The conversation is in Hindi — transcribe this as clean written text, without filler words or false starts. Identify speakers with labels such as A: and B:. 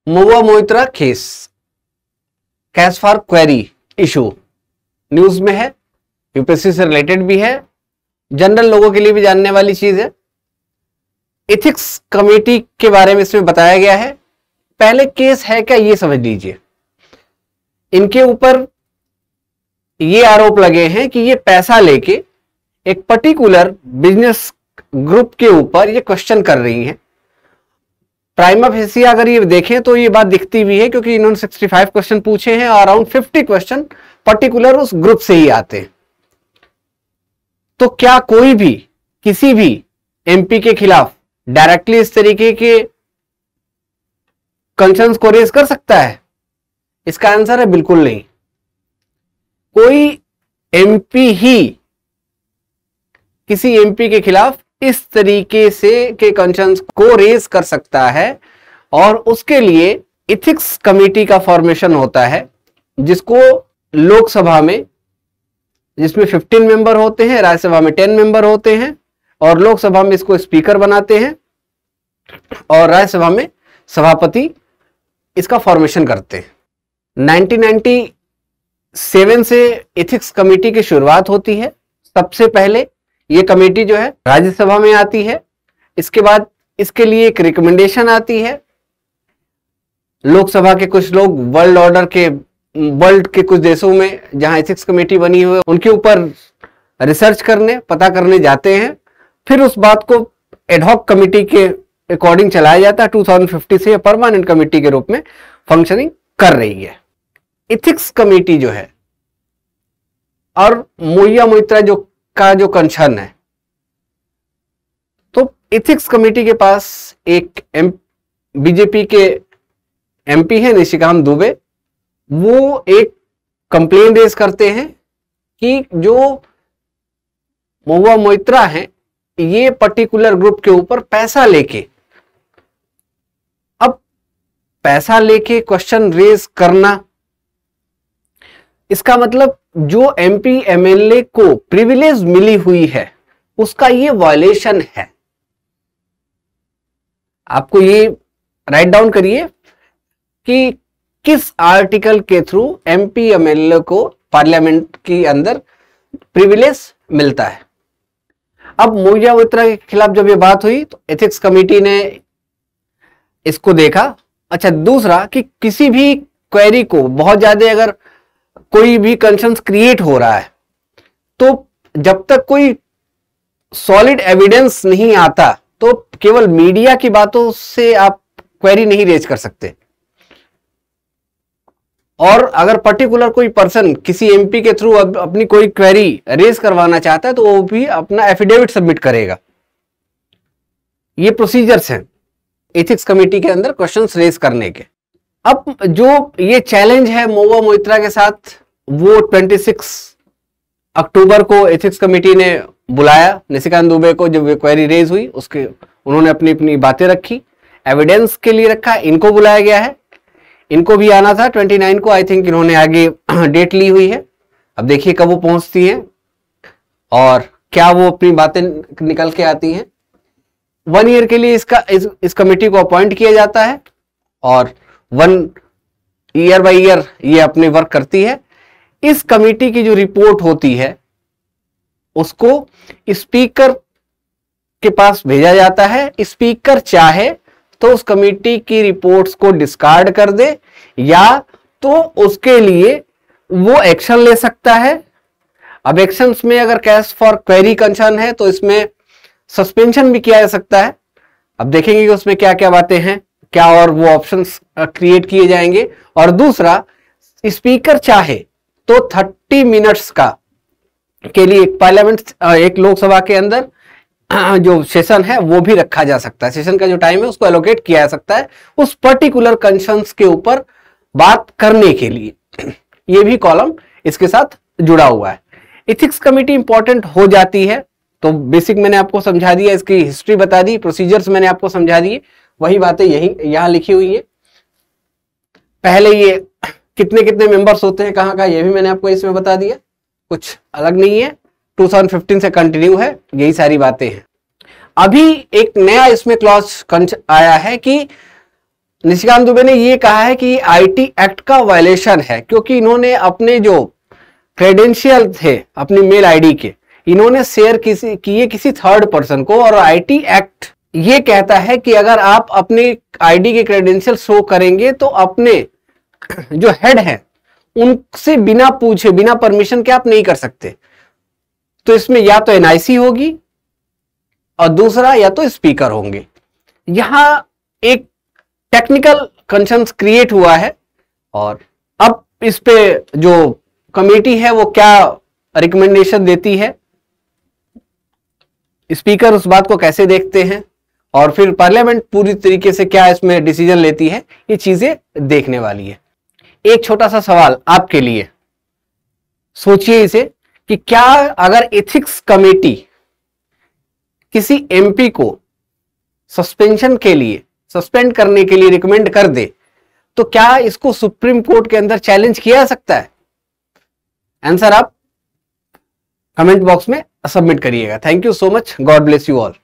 A: Mahua Moitra case, cash for query issue news में है, यूपीएससी से रिलेटेड भी है, जनरल लोगों के लिए भी जानने वाली चीज है। एथिक्स कमेटी के बारे में इसमें बताया गया है। पहले केस है क्या ये समझ लीजिए। इनके ऊपर ये आरोप लगे हैं कि ये पैसा लेके एक पर्टिकुलर बिजनेस ग्रुप के ऊपर ये क्वेश्चन कर रही हैं। प्राइमा फेसी अगर ये देखें तो ये बात दिखती भी है, क्योंकि इन्होंने 65 क्वेश्चन पूछे हैं और अराउंड 50 क्वेश्चन पर्टिकुलर उस ग्रुप से ही आते हैं। तो क्या कोई भी किसी भी एमपी के खिलाफ डायरेक्टली इस तरीके के कंसर्न्स को रेज कर सकता है? इसका आंसर है बिल्कुल नहीं। कोई एमपी ही किसी एमपी के खिलाफ इस तरीके से के कंसर्न्स को रेज कर सकता है और उसके लिए एथिक्स कमेटी का फॉर्मेशन होता है, जिसको लोकसभा में जिसमें 15 मेंबर होते हैं, राज्यसभा में 10 मेंबर होते हैं और लोकसभा में इसको स्पीकर बनाते हैं और राज्यसभा में सभापति इसका फॉर्मेशन करते हैं। 1997 से एथिक्स कमेटी की शुरुआत होती है। सबसे पहले ये कमेटी जो है राज्यसभा में आती है, इसके बाद इसके लिए एक रिकमेंडेशन आती है। लोकसभा के कुछ लोग वर्ल्ड के कुछ देशों में जहां एथिक्स कमेटी बनी हुई है उनके ऊपर रिसर्च करने, पता करने जाते हैं। फिर उस बात को एडहॉक कमेटी के अकॉर्डिंग चलाया जाता है। 2050 से परमानेंट कमेटी के रूप में फंक्शनिंग कर रही है एथिक्स कमेटी जो है। और महुआ मोइत्रा जो कंसर्न है, तो एथिक्स कमेटी के पास एक बीजेपी के एमपी है निशिकांत दुबे, वो एक कंप्लेन रेज करते हैं कि जो महुआ मोइत्रा है ये पर्टिकुलर ग्रुप के ऊपर पैसा लेके, अब पैसा लेके क्वेश्चन रेज करना, इसका मतलब जो एमपी एमएलए को प्रिविलेज मिली हुई है उसका ये वायलेशन है। आपको ये राइट डाउन करिए कि किस आर्टिकल के थ्रू एमपी एमएलए को पार्लियामेंट के अंदर प्रिविलेज मिलता है। अब महुआ मोइत्रा के खिलाफ जब ये बात हुई तो एथिक्स कमेटी ने इसको देखा। अच्छा, दूसरा कि किसी भी क्वेरी को बहुत ज्यादा अगर कोई भी कंसर्न्स क्रिएट हो रहा है तो जब तक कोई सॉलिड एविडेंस नहीं आता तो केवल मीडिया की बातों से आप क्वेरी नहीं रेज कर सकते। और अगर पर्टिकुलर कोई पर्सन किसी एमपी के थ्रू अपनी कोई क्वेरी रेज करवाना चाहता है तो वो भी अपना एफिडेविट सबमिट करेगा। ये प्रोसीजर्स हैं एथिक्स कमेटी के अंदर क्वेश्चंस रेज करने के। अब जो ये चैलेंज है महुआ मोइत्रा के साथ, वो 26 अक्टूबर को एथिक्स कमेटी ने बुलाया निशिकांत दुबे को। जब ये क्वेरी रेज हुई उसके उन्होंने अपनी अपनी बातें रखी, एविडेंस के लिए रखा। इनको बुलाया गया है, इनको भी आना था 29 को। आई थिंक इन्होंने आगे डेट ली हुई है। अब देखिए कब वो पहुंचती हैं और क्या वो अपनी बातें निकल के आती हैं। 1 ईयर के लिए इस कमेटी को अपॉइंट किया जाता है और 1 ईयर बाय ईयर ये अपने वर्क करती है। इस कमेटी की जो रिपोर्ट होती है उसको स्पीकर के पास भेजा जाता है। स्पीकर चाहे तो उस कमेटी की रिपोर्ट्स को डिस्कार्ड कर दे या तो उसके लिए वो एक्शन ले सकता है। अब एक्शंस में अगर कैश फॉर क्वेरी कंसर्न है तो इसमें सस्पेंशन भी किया जा सकता है। अब देखेंगे कि उसमें क्या क्या बातें हैं, क्या और वो ऑप्शंस क्रिएट किए जाएंगे। और दूसरा, स्पीकर चाहे तो 30 मिनट्स का के लिए एक लोकसभा के अंदर जो सेशन है वो भी रखा जा सकता है। सेशन का जो टाइम है उसको एलोकेट किया जा सकता है उस पर्टिकुलर कंसर्न्स के ऊपर बात करने के लिए। ये भी कॉलम इसके साथ जुड़ा हुआ है। एथिक्स कमेटी इंपॉर्टेंट हो जाती है तो बेसिक मैंने आपको समझा दिया, इसकी हिस्ट्री बता दी, प्रोसीजर्स मैंने आपको समझा दिए, वही बातें यहां लिखी हुई है। पहले ये कितने कितने मेंबर्स होते हैं कहाँ ये भी मैंने आपको इसमें बता दिया, कुछ अलग नहीं है। 2015 से कंटिन्यू है, यही सारी बातें हैं। अभी एक नया इसमें क्लॉज आया है कि निशिकांत दुबे ने ये कहा है कि आईटी एक्ट का वायलेशन है, क्योंकि इन्होंने अपने जो क्रेडेंशियल थे अपनी मेल आईडी के, इन्होंने शेयर किए किसी थर्ड पर्सन को, और आईटी एक्ट ये कहता है कि अगर आप अपने आईडी के क्रेडेंशियल शो करेंगे तो अपने जो हेड हैं उनसे बिना पूछे, बिना परमिशन के आप नहीं कर सकते। तो इसमें या तो एनआईसी होगी और दूसरा या तो स्पीकर होंगे। यहां एक टेक्निकल कंसर्न्स क्रिएट हुआ है, और अब इस पे जो कमेटी है वो क्या रिकमेंडेशन देती है, स्पीकर उस बात को कैसे देखते हैं, और फिर पार्लियामेंट पूरी तरीके से क्या इसमें डिसीजन लेती है, ये चीजें देखने वाली है। एक छोटा सा सवाल आपके लिए, सोचिए इसे कि क्या अगर एथिक्स कमेटी किसी एमपी को सस्पेंशन के लिए, सस्पेंड करने के लिए रिकमेंड कर दे, तो क्या इसको सुप्रीम कोर्ट के अंदर चैलेंज किया जा सकता है? आंसर आप कमेंट बॉक्स में सबमिट करिएगा। Thank you so much, God bless you all.